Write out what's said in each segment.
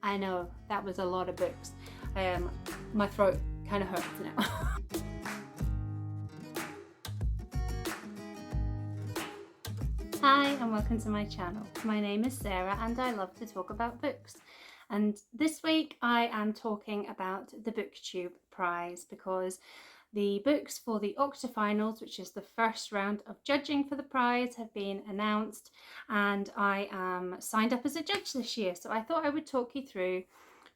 I know, that was a lot of books. My throat kind of hurts now. Hi and welcome to my channel. My name is Sarah and I love to talk about books. And this week I am talking about the Booktube Prize because the books for the octafinals, which is the first round of judging for the prize, have been announced and I am signed up as a judge this year. So I thought I would talk you through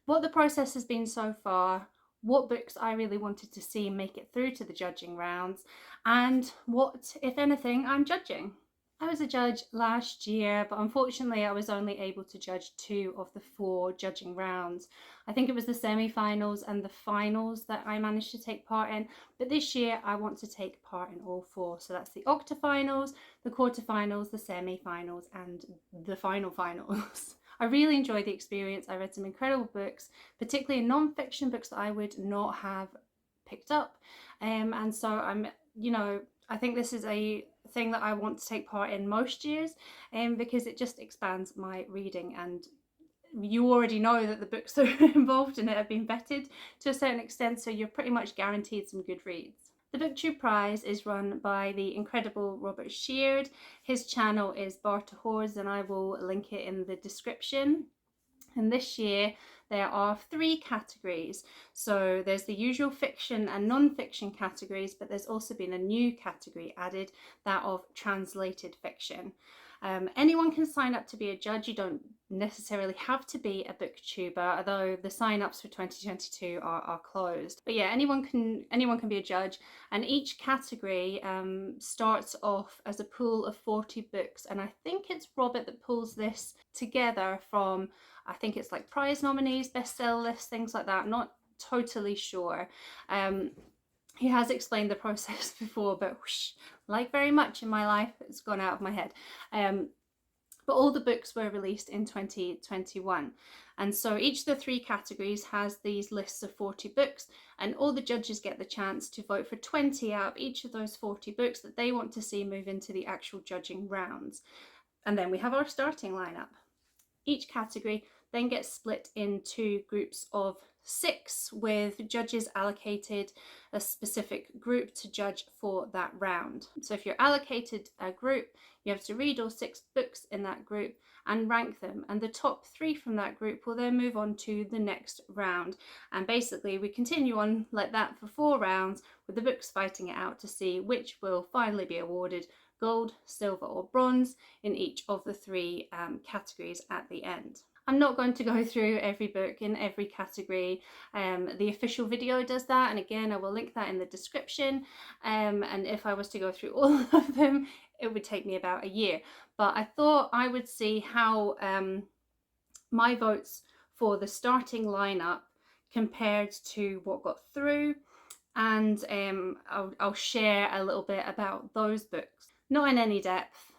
what the process has been so far, what books I really wanted to see make it through to the judging rounds, and what, if anything, I'm judging. I was a judge last year, but unfortunately I was only able to judge 2 of the 4 judging rounds. I think it was the semi-finals and the finals that I managed to take part in, but this year I want to take part in all 4. So that's the octafinals, the quarterfinals, the semi-finals, and the finals. I really enjoyed the experience. I read some incredible books, particularly non-fiction books that I would not have picked up. And so I think this is a thing that I want to take part in most years, because it just expands my reading, and you already know that the books that are involved in it have been vetted to a certain extent, so you're pretty much guaranteed some good reads. The Booktube Prize is run by the incredible Robert Sheard. His channel is Bar to Whores and I will link it in the description. And this year there are 3 categories. So there's the usual fiction and non-fiction categories, but there's also been a new category added, that of translated fiction. Anyone can sign up to be a judge. You don't necessarily have to be a booktuber, although the sign-ups for 2022 are closed. But yeah, anyone can be a judge, and each category starts off as a pool of 40 books, and I think it's Robert that pulls this together from, I think it's like prize nominees, bestseller lists, things like that. Not totally sure. He has explained the process before, but whoosh, like very much in my life, it's gone out of my head. But all the books were released in 2021. And so each of the 3 categories has these lists of 40 books, and all the judges get the chance to vote for 20 out of each of those 40 books that they want to see move into the actual judging rounds. And then we have our starting lineup. Each category then gets split into groups of 6, with judges allocated a specific group to judge for that round. So if you're allocated a group, you have to read all 6 books in that group and rank them, and the top 3 from that group will then move on to the next round. And basically we continue on like that for 4 rounds, with the books fighting it out to see which will finally be awarded gold, silver or bronze in each of the 3 categories at the end. I'm not going to go through every book in every category. The official video does that, and again I will link that in the description. And if I was to go through all of them, it would take me about a year. But I thought I would see how my votes for the starting lineup compared to what got through, and I'll share a little bit about those books. Not in any depth,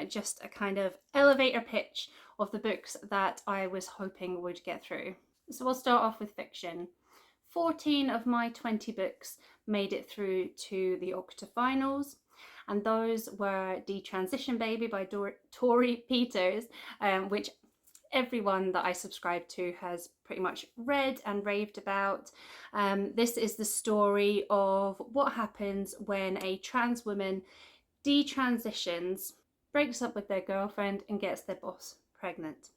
just a kind of elevator pitch of the books that I was hoping would get through. So we'll start off with fiction. 14 of my 20 books made it through to the octafinals, and those were Detransition Baby by Tori Peters, which everyone that I subscribe to has pretty much read and raved about. This is the story of what happens when a trans woman detransitions, breaks up with their girlfriend and gets their boss pregnant.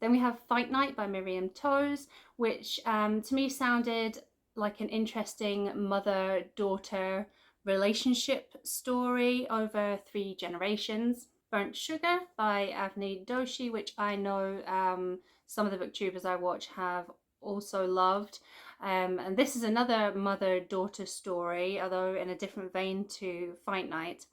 Then we have Fight Night by Miriam Toews, which to me sounded like an interesting mother-daughter relationship story over 3 generations. Burnt Sugar by Avni Doshi, which I know some of the booktubers I watch have also loved. And this is another mother-daughter story, although in a different vein to Fight Night.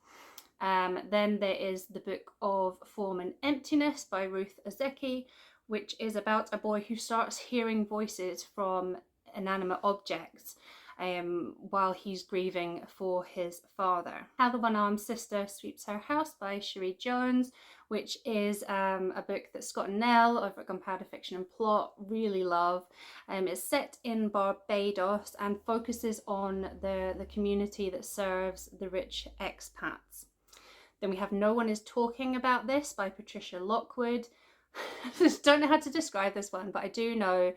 Then there is the book of Form and Emptiness by Ruth Ozeki, which is about a boy who starts hearing voices from inanimate objects while he's grieving for his father. How the One-Armed Sister Sweeps Her House by Cherie Jones, which is a book that Scott and Nell over at Gunpowder Fiction and Plot really love. It's set in Barbados and focuses on the community that serves the rich expats. Then we have No One Is Talking About This by Patricia Lockwood. just don't know how to describe this one, but I do know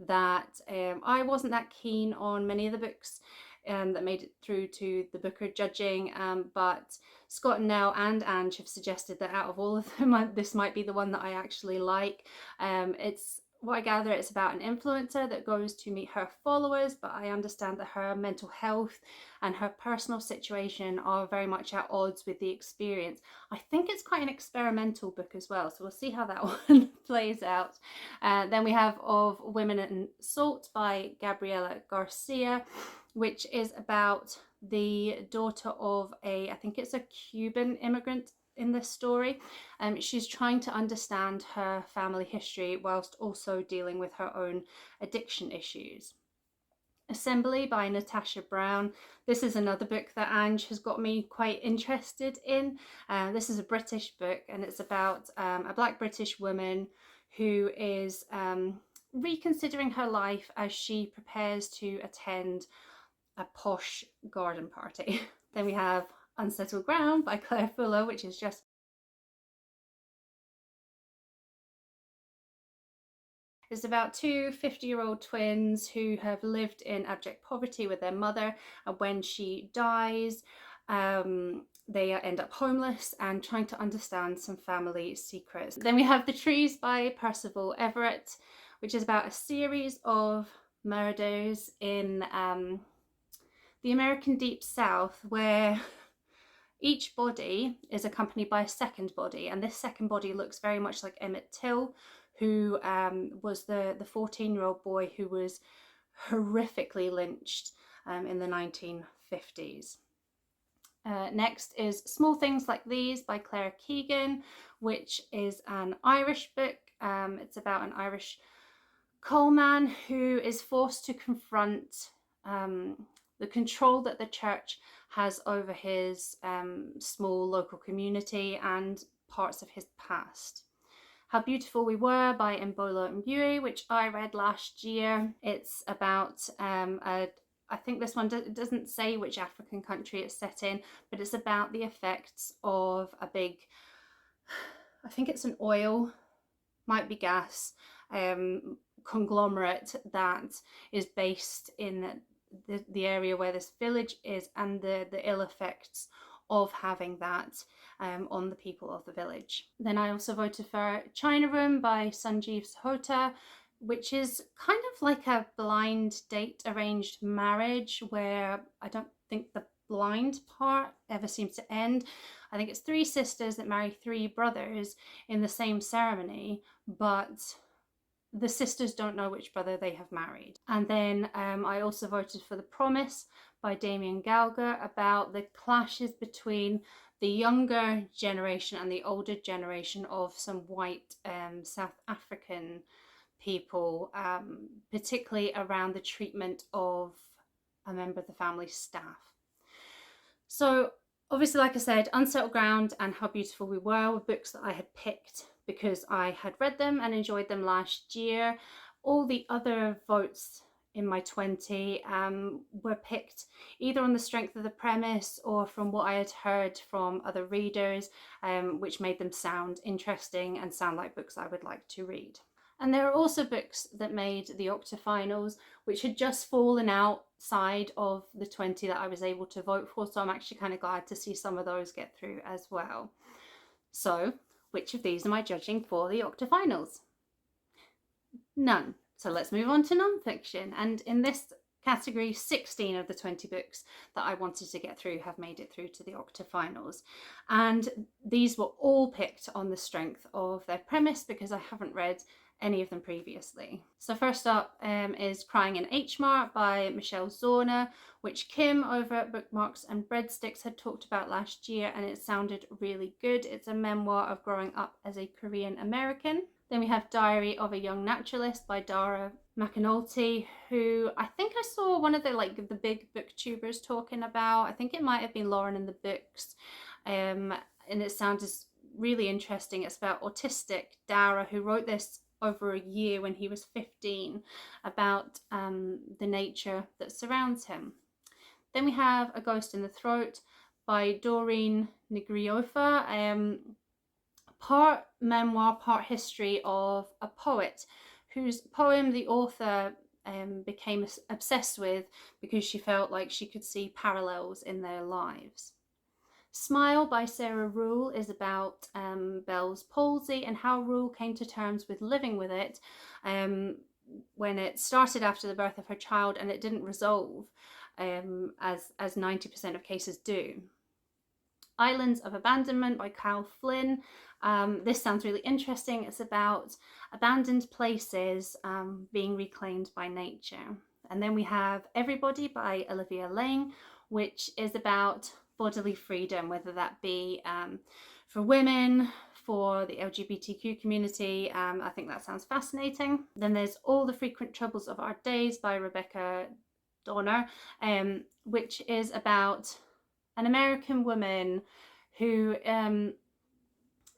that I wasn't that keen on many of the books that made it through to the Booker judging, but Scott and Nell and Ange have suggested that out of all of them, this might be the one that I actually like. It's what I gather, it's about an influencer that goes to meet her followers, but I understand that her mental health and her personal situation are very much at odds with the experience. I think it's quite an experimental book as well, so we'll see how that one plays out. Then we have Of Women and Salt by Gabriela Garcia, which is about the daughter of I think it's a Cuban immigrant in this story. She's trying to understand her family history whilst also dealing with her own addiction issues. Assembly by Natasha Brown. This is another book that Ange has got me quite interested in. This is a British book, and it's about a Black British woman who is reconsidering her life as she prepares to attend a posh garden party. Then we have Unsettled Ground by Claire Fuller, which is just it's about two 50-year-old twins who have lived in abject poverty with their mother, and when she dies, they end up homeless and trying to understand some family secrets. Then we have The Trees by Percival Everett, which is about a series of murders in the American Deep South, where each body is accompanied by a second body, and this second body looks very much like Emmett Till, who was the 14-year-old boy who was horrifically lynched in the 1950s. Next is Small Things Like These by Claire Keegan, which is an Irish book. It's about an Irish coalman who is forced to confront the control that the church has over his small local community and parts of his past. How Beautiful We Were by Mbola Mbue, which I read last year. It's about I think this one doesn't say which African country it's set in, but it's about the effects of a big, I think it's an oil, might be gas, conglomerate that is based in the area where this village is, and the ill effects of having that on the people of the village. Then I also voted for China Room by Sanjeev Sahota, which is kind of like a blind date arranged marriage where I don't think the blind part ever seems to end. I think it's three sisters that marry three brothers in the same ceremony, but the sisters don't know which brother they have married. And then I also voted for The Promise by Damien Galga, about the clashes between the younger generation and the older generation of some white South African people, particularly around the treatment of a member of the family staff. So obviously, like I said, Unsettled Ground and How Beautiful We were books that I had picked because I had read them and enjoyed them last year. All the other votes in my 20 were picked either on the strength of the premise or from what I had heard from other readers, which made them sound interesting and sound like books I would like to read. And there are also books that made the octafinals, which had just fallen outside of the 20 that I was able to vote for. So I'm actually kind of glad to see some of those get through as well. So which of these am I judging for the octafinals? None. So let's move on to non-fiction. And in this category, 16 of the 20 books that I wanted to get through have made it through to the octafinals. And these were all picked on the strength of their premise because I haven't read any of them previously. So first up is Crying in H Mart by Michelle Zorna, which Kim over at Bookmarks and Breadsticks had talked about last year, and it sounded really good. It's a memoir of growing up as a Korean American. Then we have Diary of a Young Naturalist by Dara McAnulty, who I think I saw one of the big booktubers talking about. I think it might have been Lauren in the Books, and it sounded really interesting. It's about autistic Dara, who wrote this over a year when he was 15, about the nature that surrounds him. Then we have A Ghost in the Throat by Doreen Nigriofa, part memoir, part history of a poet whose poem the author became obsessed with because she felt like she could see parallels in their lives. Smile by Sarah Rule is about Bell's palsy and how Rule came to terms with living with it when it started after the birth of her child and it didn't resolve as 90% of cases do. Islands of Abandonment by Kyle Flynn. This sounds really interesting. It's about abandoned places being reclaimed by nature. And then we have Everybody by Olivia Lane, which is about bodily freedom, whether that be for women, for the LGBTQ community. I think that sounds fascinating. Then there's All the Frequent Troubles of Our Days by Rebecca Donner, which is about an American woman who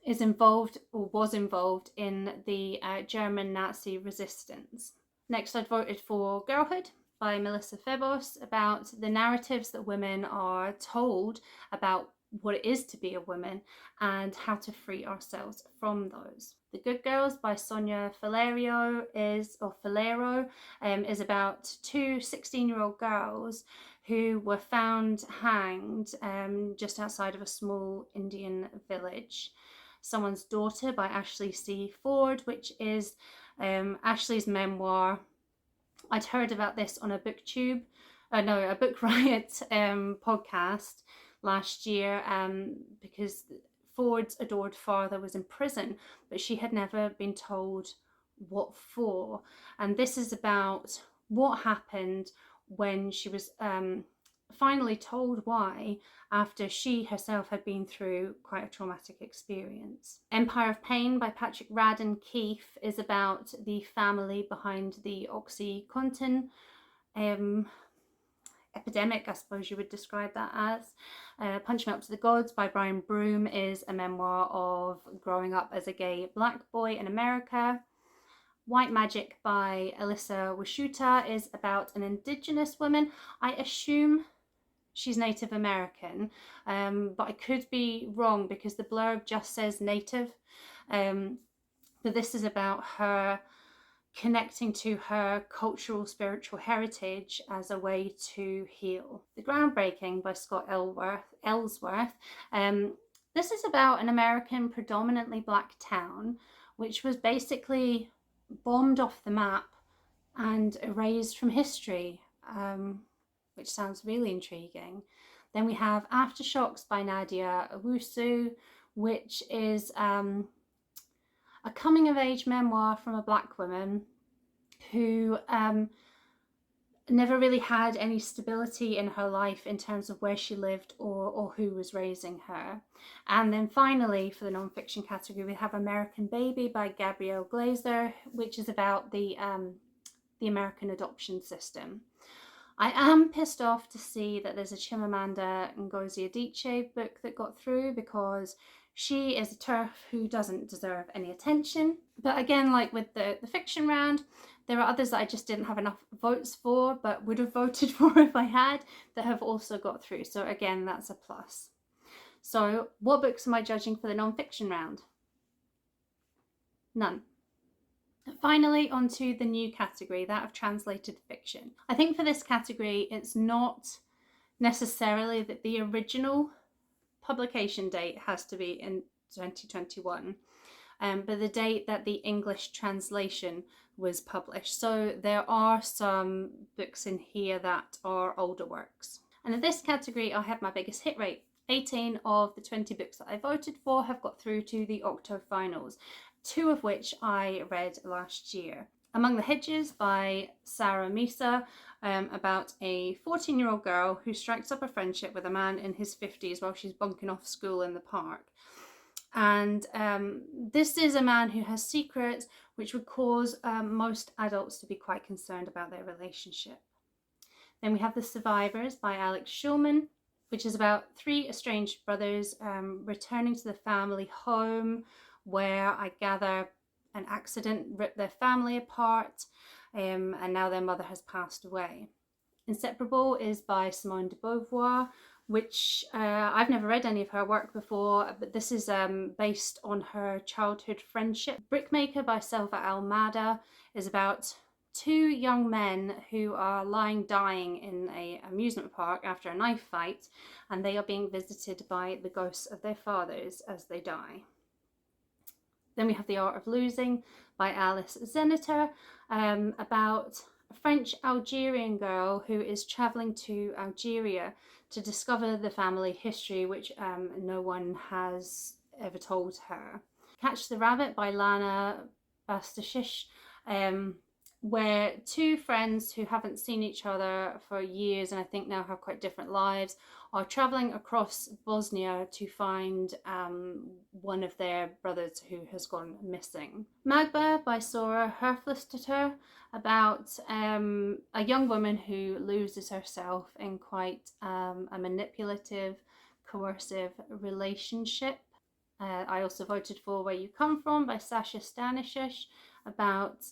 is involved or was involved in the German Nazi resistance. Next, I'd voted for Girlhood by Melissa Febos, about the narratives that women are told about what it is to be a woman and how to free ourselves from those. The Good Girls by Sonia Falero is about two 16-year-old girls who were found hanged just outside of a small Indian village. Someone's Daughter by Ashley C. Ford, which is Ashley's memoir. I'd heard about this on a Booktube, a Book Riot podcast last year because Ford's adored father was in prison, but she had never been told what for. And this is about what happened when she was finally told why, after she herself had been through quite a traumatic experience. Empire of Pain by Patrick Radden Keefe is about the family behind the OxyContin epidemic, I suppose you would describe that as. Punch Me Up to the Gods by Brian Broom is a memoir of growing up as a gay black boy in America. White Magic by Alyssa Washuta is about an Indigenous woman. I assume she's Native American, but I could be wrong because the blurb just says Native. But this is about her connecting to her cultural, spiritual heritage as a way to heal. The Groundbreaking by Scott Ellsworth. This is about an American predominantly black town which was basically bombed off the map and erased from history, which sounds really intriguing. Then we have Aftershocks by Nadia Owusu, which is a coming-of-age memoir from a black woman who never really had any stability in her life in terms of where she lived or who was raising her. And then finally, for the non-fiction category, we have American Baby by Gabrielle Glazer, which is about the American adoption system. I am pissed off to see that there's a Chimamanda Ngozi Adichie book that got through, because she is a TERF who doesn't deserve any attention. But again, like with the fiction round, there are others that I just didn't have enough votes for, but would have voted for if I had, that have also got through. So again, that's a plus. So what books am I judging for the non-fiction round? None. Finally, onto the new category, that of translated fiction. I think for this category, it's not necessarily that the original publication date has to be in 2021, but the date that the English translation was published. So there are some books in here that are older works. And in this category, I have my biggest hit rate. 18 of the 20 books that I voted for have got through to the octafinals, 2 of which I read last year. Among the Hedges by Sarah Misa, about a 14-year-old girl who strikes up a friendship with a man in his 50s while she's bunking off school in the park. And this is a man who has secrets which would cause most adults to be quite concerned about their relationship. Then we have The Survivors by Alex Schulman, which is about 3 estranged brothers returning to the family home, where I gather an accident ripped their family apart, and now their mother has passed away. Inseparable is by Simone de Beauvoir, which I've never read any of her work before, but this is based on her childhood friendship. Brickmaker by Selva Almada is about two young men who are lying dying in an amusement park after a knife fight, and they are being visited by the ghosts of their fathers as they die. Then we have The Art of Losing by Alice Zeniter, about a French Algerian girl who is travelling to Algeria to discover the family history, which no one has ever told her. Catch the Rabbit by Lana Bastashish, where two friends who haven't seen each other for years and I think now have quite different lives are travelling across Bosnia to find one of their brothers who has gone missing. Magba by Sora Herflisteter, about a young woman who loses herself in quite a manipulative, coercive relationship. I also voted for Where You Come From by Sasha Stanisic, about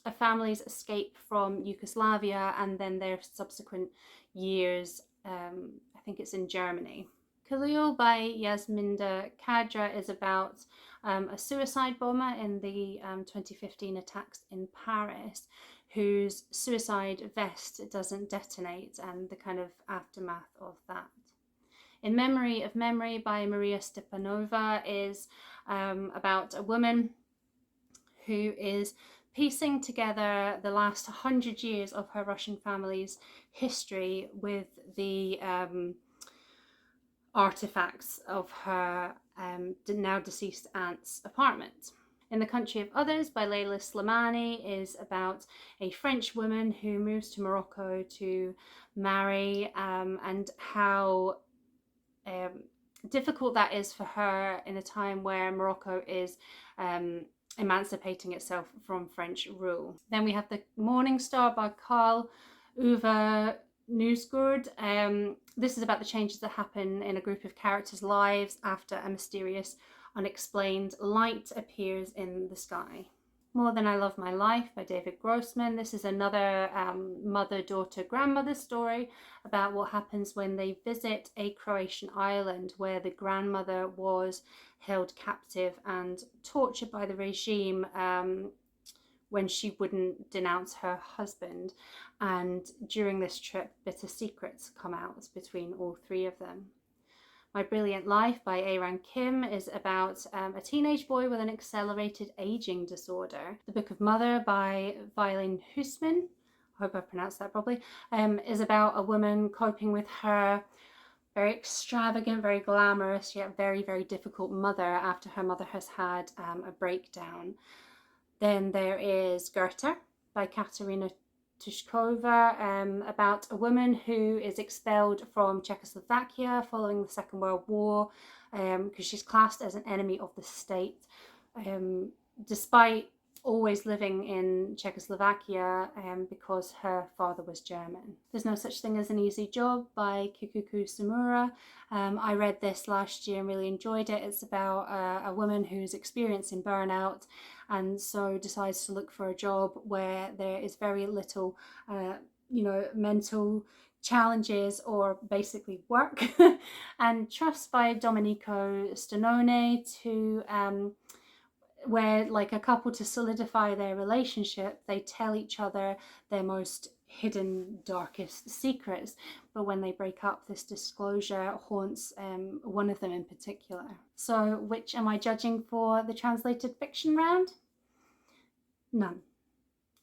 a family's escape from Yugoslavia and then their subsequent years, I think it's in Germany. Khalil by Yasminda Kadra is about a suicide bomber in the 2015 attacks in Paris whose suicide vest doesn't detonate and the kind of aftermath of that. In Memory of Memory by Maria Stepanova is about a woman who is piecing together the last 100 years of her Russian family's history with the artifacts of her now deceased aunt's apartment. In The Country of Others by Leila Slimani is about a French woman who moves to Morocco to marry and how difficult that is for her in a time where Morocco is emancipating itself from French rule. Then we have The Morning Star by Carl Uwe Newsgård. This is about the changes that happen in a group of characters' lives after a mysterious, unexplained light appears in the sky. More Than I Love My Life by David Grossman. This is another mother-daughter-grandmother story about what happens when they visit a Croatian island where the grandmother was held captive and tortured by the regime when she wouldn't denounce her husband. And during this trip, bitter secrets come out between all three of them. My Brilliant Life by Aaron Kim is about a teenage boy with an accelerated aging disorder. The Book of Mother by Violin Husman, I hope I pronounced that properly, is about a woman coping with her very extravagant, very glamorous, yet very, very difficult mother after her mother has had a breakdown. Then there is Goethe by Katarina Tushkova, about a woman who is expelled from Czechoslovakia following the Second World War because she's classed as an enemy of the state. Despite always living in Czechoslovakia because her father was German. There's No Such Thing as an Easy Job by Kikuku Sumura. I read this last year and really enjoyed it. It's about a woman who's experiencing burnout and so decides to look for a job where there is very little, mental challenges or basically work. And Trust by Domenico Stanone where like a couple, to solidify their relationship, they tell each other their most hidden, darkest secrets, but when they break up, this disclosure haunts one of them in particular. So which am I judging for the translated fiction round? None.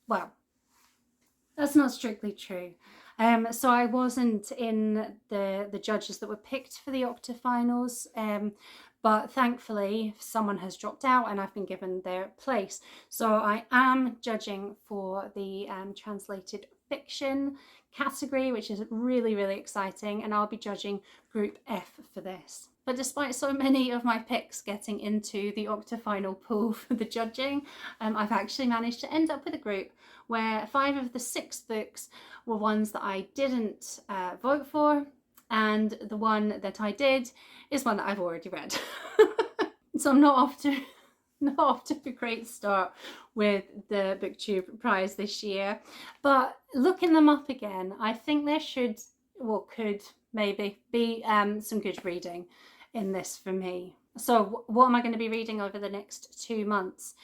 Well, that's not strictly true. So I wasn't in the judges that were picked for the octafinals, but thankfully someone has dropped out and I've been given their place. So I am judging for the translated fiction category, which is really, really exciting, and I'll be judging Group F for this. But despite so many of my picks getting into the octafinal pool for the judging, I've actually managed to end up with a group where 5 of the 6 books were ones that I didn't vote for, and the one that I did is one that I've already read. So I'm not off to a great start with the Booktube Prize this year, but looking them up again, I think there could maybe be some good reading in this for me. So what am I going to be reading over the next 2 months?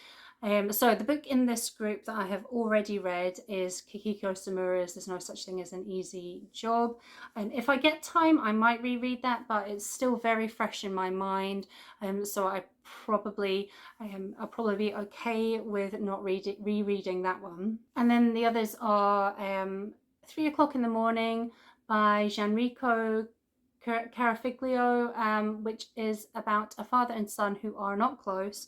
So the book in this group that I have already read is Kikiko Samura's There's No Such Thing as an Easy Job. And if I get time, I might reread that, but it's still very fresh in my mind. So I'll probably be okay with not rereading that one. And then the others are 3 o'clock in the morning by Gianrico Carafiglio, which is about a father and son who are not close,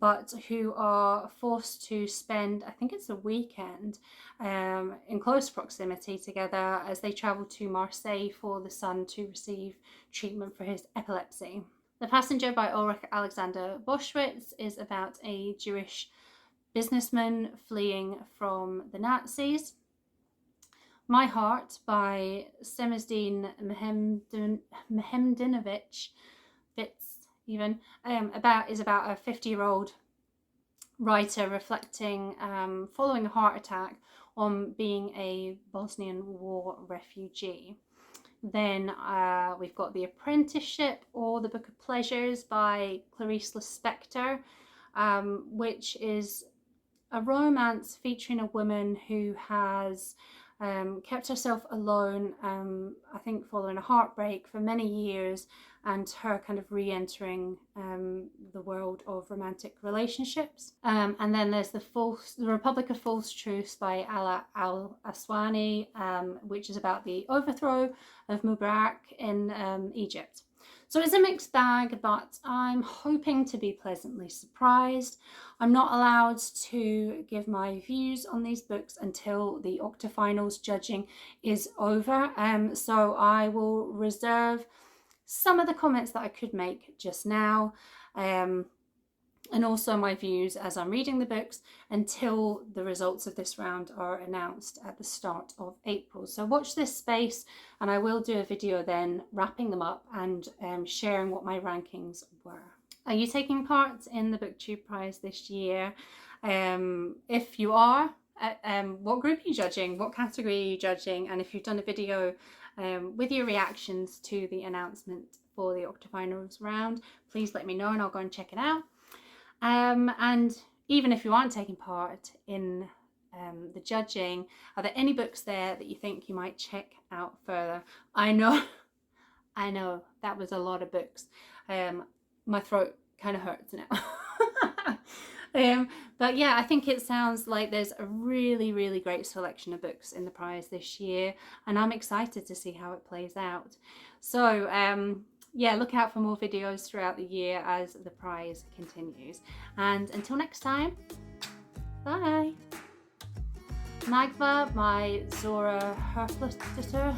but who are forced to spend, I think it's a weekend, in close proximity together as they travel to Marseille for the son to receive treatment for his epilepsy. The Passenger by Ulrich Alexander Boschwitz is about a Jewish businessman fleeing from the Nazis. My Heart by Semesdin Mehemdinovich is about a 50-year-old writer reflecting following a heart attack on being a Bosnian War refugee. Then we've got The Apprenticeship or The Book of Pleasures by Clarice Lispector, which is a romance featuring a woman who has kept herself alone, I think following a heartbreak for many years, and her kind of re-entering the world of romantic relationships. And then there's The Republic of False Truths by Ala Al-Aswani, which is about the overthrow of Mubarak in Egypt. So it's a mixed bag, but I'm hoping to be pleasantly surprised. I'm not allowed to give my views on these books until the octafinals judging is over. So I will reserve some of the comments that I could make just now, and also my views as I'm reading the books until the results of this round are announced at the start of April. So watch this space, and I will do a video then wrapping them up and sharing what my rankings were. Are you taking part in the Booktube Prize this year? If you are, what group are you judging? What category are you judging? And if you've done a video with your reactions to the announcement for the octafinals round, please let me know and I'll go and check it out. And even if you aren't taking part in the judging, are there any books there that you think you might check out further? I know that was a lot of books. My throat kind of hurts now. But yeah, I think it sounds like there's a really, really great selection of books in the prize this year, and I'm excited to see how it plays out. So yeah, look out for more videos throughout the year as the prize continues. And until next time, bye. Nagva, my Zora Herflester.